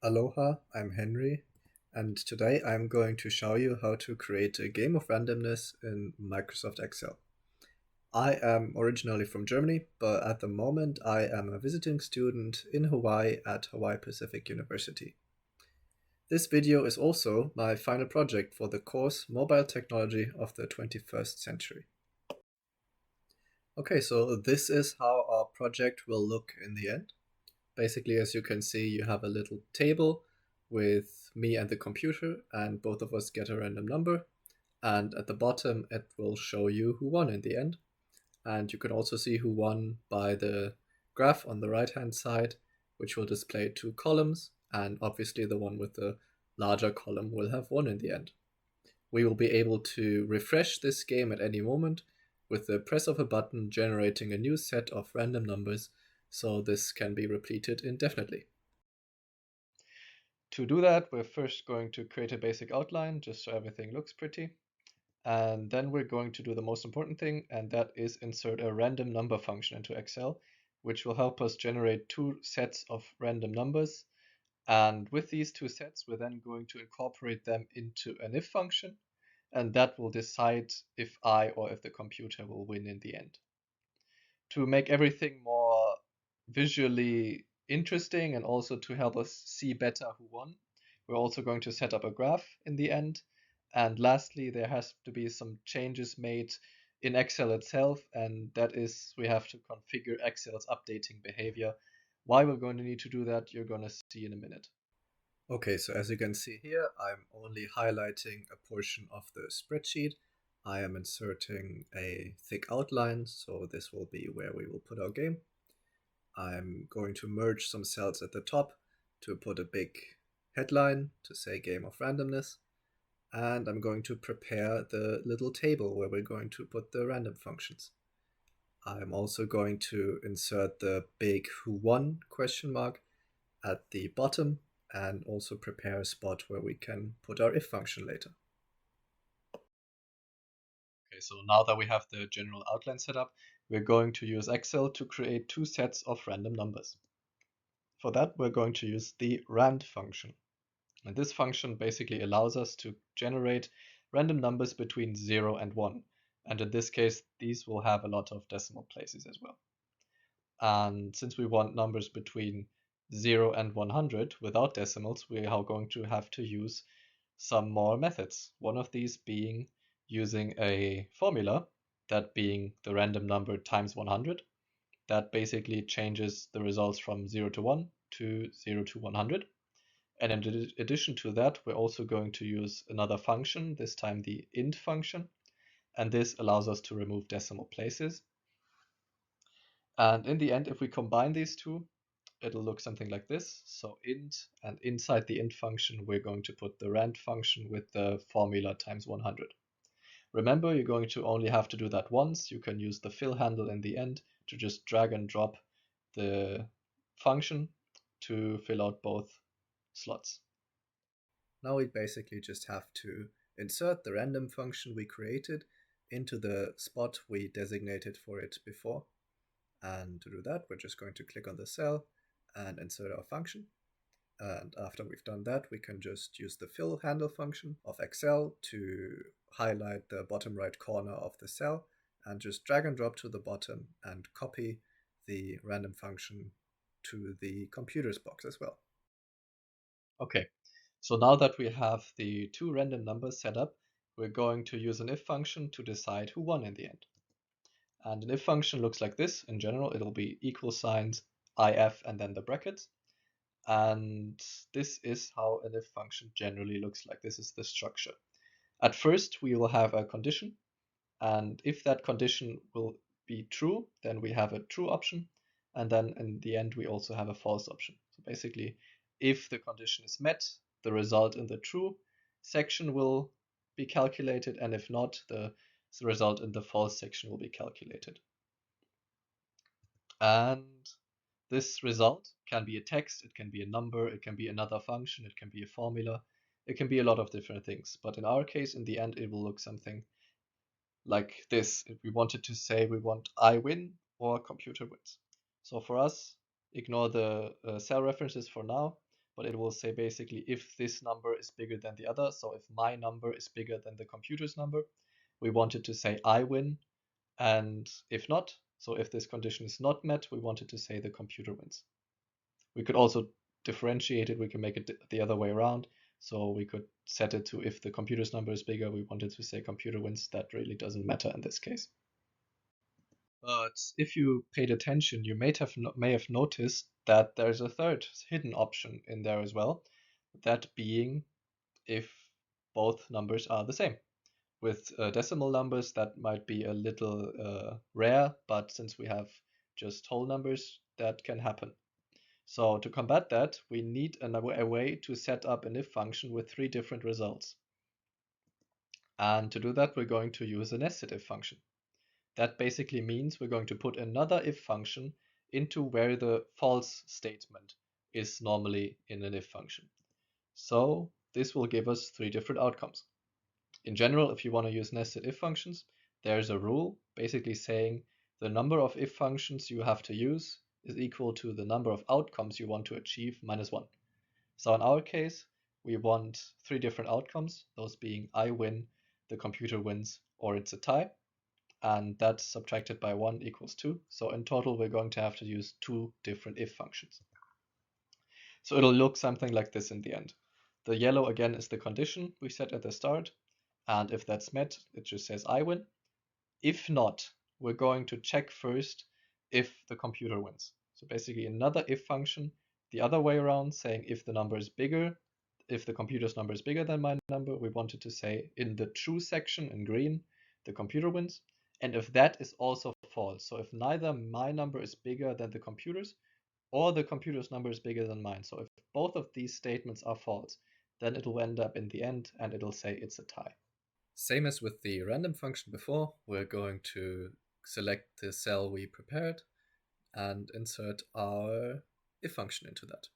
Aloha, I'm Henry, and today I'm going to show you how to create a game of randomness in Microsoft Excel. I am originally from Germany, but at the moment I am a visiting student in Hawaii at Hawaii Pacific University. This video is also my final project for the course Mobile Technology of the 21st Century. Okay, so this is how our project will look in the end. Basically, as you can see, you have a little table with me and the computer, and both of us get a random number. And at the bottom, it will show you who won in the end. And you can also see who won by the graph on the right-hand side, which will display two columns. And obviously, the one with the larger column will have won in the end. We will be able to refresh this game at any moment with the press of a button generating a new set of random numbers, so this can be repeated indefinitely. To do that, we're first going to create a basic outline just so everything looks pretty. And then we're going to do the most important thing, and that is insert a random number function into Excel, which will help us generate two sets of random numbers. And with these two sets, we're then going to incorporate them into an if function, and that will decide if I or if the computer will win in the end. To make everything more visually interesting and also to help us see better who won, we're also going to set up a graph in the end. And lastly, there has to be some changes made in Excel itself, and that is we have to configure Excel's updating behavior. Why we're going to need to do that, you're going to see in a minute. Okay, so as you can see here, I'm only highlighting a portion of the spreadsheet. I am inserting a thick outline, so this will be where we will put our game. I'm going to merge some cells at the top to put a big headline to say game of randomness. And I'm going to prepare the little table where we're going to put the random functions. I'm also going to insert the big who won question mark at the bottom and also prepare a spot where we can put our if function later. Okay, so now that we have the general outline set up, we're going to use Excel to create two sets of random numbers. For that, we're going to use the rand function. And this function basically allows us to generate random numbers between 0 and 1. And in this case, these will have a lot of decimal places as well. And since we want numbers between 0 and 100 without decimals, we are going to have to use some more methods. One of these being using a formula, that being the random number times 100. That basically changes the results from 0 to 1 to 0 to 100. And in addition to that, we're also going to use another function, this time the int function. And this allows us to remove decimal places. And in the end, if we combine these two, it'll look something like this. So int, and inside the int function, we're going to put the rand function with the formula times 100. Remember, you're going to only have to do that once. You can use the fill handle in the end to just drag and drop the function to fill out both slots. Now we basically just have to insert the random function we created into the spot we designated for it before. And to do that, we're just going to click on the cell and insert our function. And after we've done that, we can just use the fill handle function of Excel to highlight the bottom right corner of the cell and just drag and drop to the bottom and copy the random function to the computer's box as well. Okay, so now that we have the two random numbers set up, we're going to use an if function to decide who won in the end. And an if function looks like this. In general, it'll be equal signs, if, and then the brackets. And this is how an if function generally looks like. This is the structure. At first, we will have a condition. And if that condition will be true, then we have a true option. And then in the end, we also have a false option. So basically, if the condition is met, the result in the true section will be calculated. And if not, the result in the false section will be calculated. And this result can be a text, it can be a number, it can be another function, it can be a formula, it can be a lot of different things. But in our case, in the end, it will look something like this. If we wanted to say we want I win or computer wins. So for us, ignore the cell references for now. but it will say basically if this number is bigger than the other. So if my number is bigger than the computer's number, we want it to say I win. And if not, so if this condition is not met, we want it to say the computer wins. We could also differentiate it. We can make it the other way around. So we could set it to if the computer's number is bigger, we want it to say computer wins. That really doesn't matter in this case. But if you paid attention, you may have noticed that there's a third hidden option in there as well, that being if both numbers are the same. With decimal numbers, that might be a little rare, but since we have just whole numbers, that can happen. So to combat that, we need a way to set up an if function with 3 different results. And to do that, we're going to use a nested if function. That basically means we're going to put another if function into where the false statement is normally in an if function. So this will give us 3 different outcomes. In general, if you want to use nested if functions, there's a rule basically saying the number of if functions you have to use is equal to the number of outcomes you want to achieve minus 1. So in our case, we want 3 different outcomes, those being I win, the computer wins, or it's a tie. And that subtracted by 1 equals 2. So in total, we're going to have to use 2 different if functions. So it'll look something like this in the end. The yellow, again, is the condition we set at the start. And if that's met, it just says I win. If not, we're going to check first if the computer wins. So basically another if function, the other way around, saying if the number is bigger, if the computer's number is bigger than my number, we wanted to say in the true section in green, the computer wins. And if that is also false, so if neither my number is bigger than the computer's or the computer's number is bigger than mine, so if both of these statements are false, then it will end up in the end and it'll say it's a tie. Same as with the random function before, we're going to select the cell we prepared and insert our if function into that.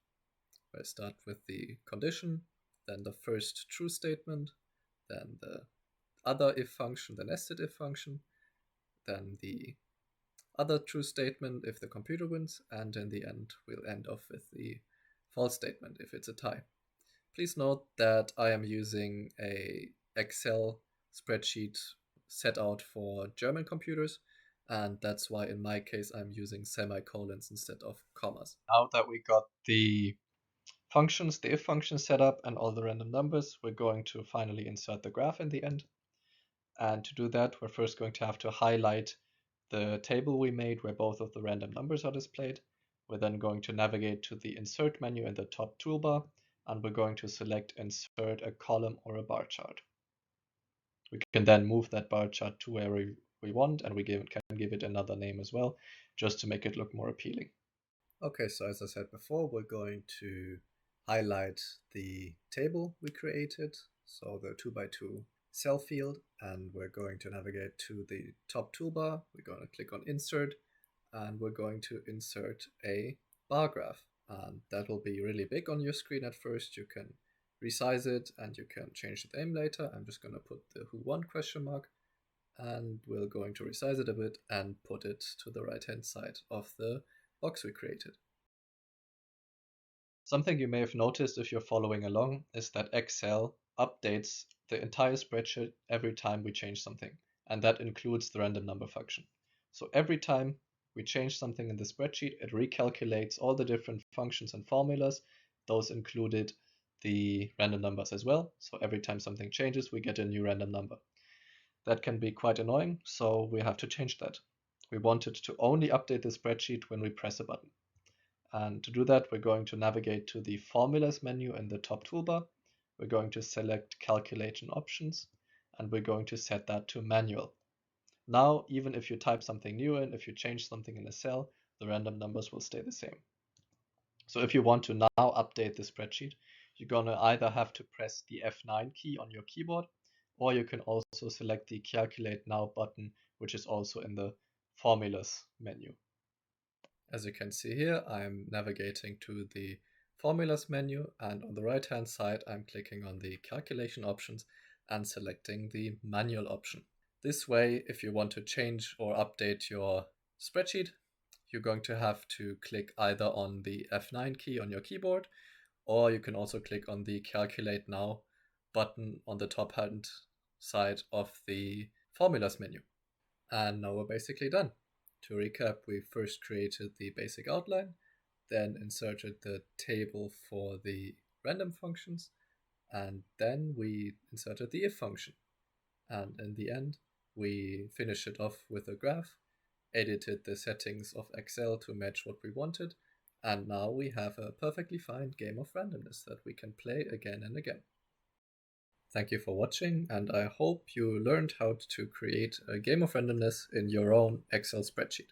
We'll start with the condition, then the first true statement, then the other if function, the nested if function, then the other true statement if the computer wins, and in the end we'll end off with the false statement if it's a tie. Please note that I am using a Excel spreadsheet set out for German computers, and that's why in my case I'm using semicolons instead of commas. Now that we got the functions, the if function set up and all the random numbers, we're going to finally insert the graph in the end. And to do that, we're first going to have to highlight the table we made where both of the random numbers are displayed. We're then going to navigate to the insert menu in the top toolbar, and we're going to select insert a column or a bar chart. We can then move that bar chart to where we want, and we can give it another name as well, just to make it look more appealing. Okay, so as I said before, we're going to highlight the table we created, so the 2x2 cell field, and we're going to navigate to the top toolbar. We're going to click on insert, and we're going to insert a bar graph, and that will be really big on your screen at first. You can resize it and you can change the name later. I'm just going to put the who won question mark, and we're going to resize it a bit and put it to the right hand side of the box we created. Something you may have noticed if you're following along is that Excel updates the entire spreadsheet every time we change something, and that includes the random number function. So every time we change something in the spreadsheet, it recalculates all the different functions and formulas. Those included the random numbers as well. So every time something changes, we get a new random number. That can be quite annoying, so we have to change that. We wanted to only update the spreadsheet when we press a button. And to do that, we're going to navigate to the formulas menu in the top toolbar. We're going to select calculation options, and we're going to set that to manual. Now, even if you type something new in, if you change something in a cell, the random numbers will stay the same. So if you want to now update the spreadsheet, you're going to either have to press the F9 key on your keyboard, or you can also select the Calculate Now button, which is also in the Formulas menu. As you can see here, I'm navigating to the Formulas menu, and on the right hand side I'm clicking on the Calculation options and selecting the Manual option. This way, if you want to change or update your spreadsheet, you're going to have to click either on the F9 key on your keyboard, or you can also click on the Calculate Now button on the top hand side of the Formulas menu. And now we're basically done. To recap, we first created the basic outline, then inserted the table for the random functions, and then we inserted the if function. And in the end, we finished it off with a graph, edited the settings of Excel to match what we wanted, and now we have a perfectly fine game of randomness that we can play again and again. Thank you for watching, and I hope you learned how to create a game of randomness in your own Excel spreadsheet.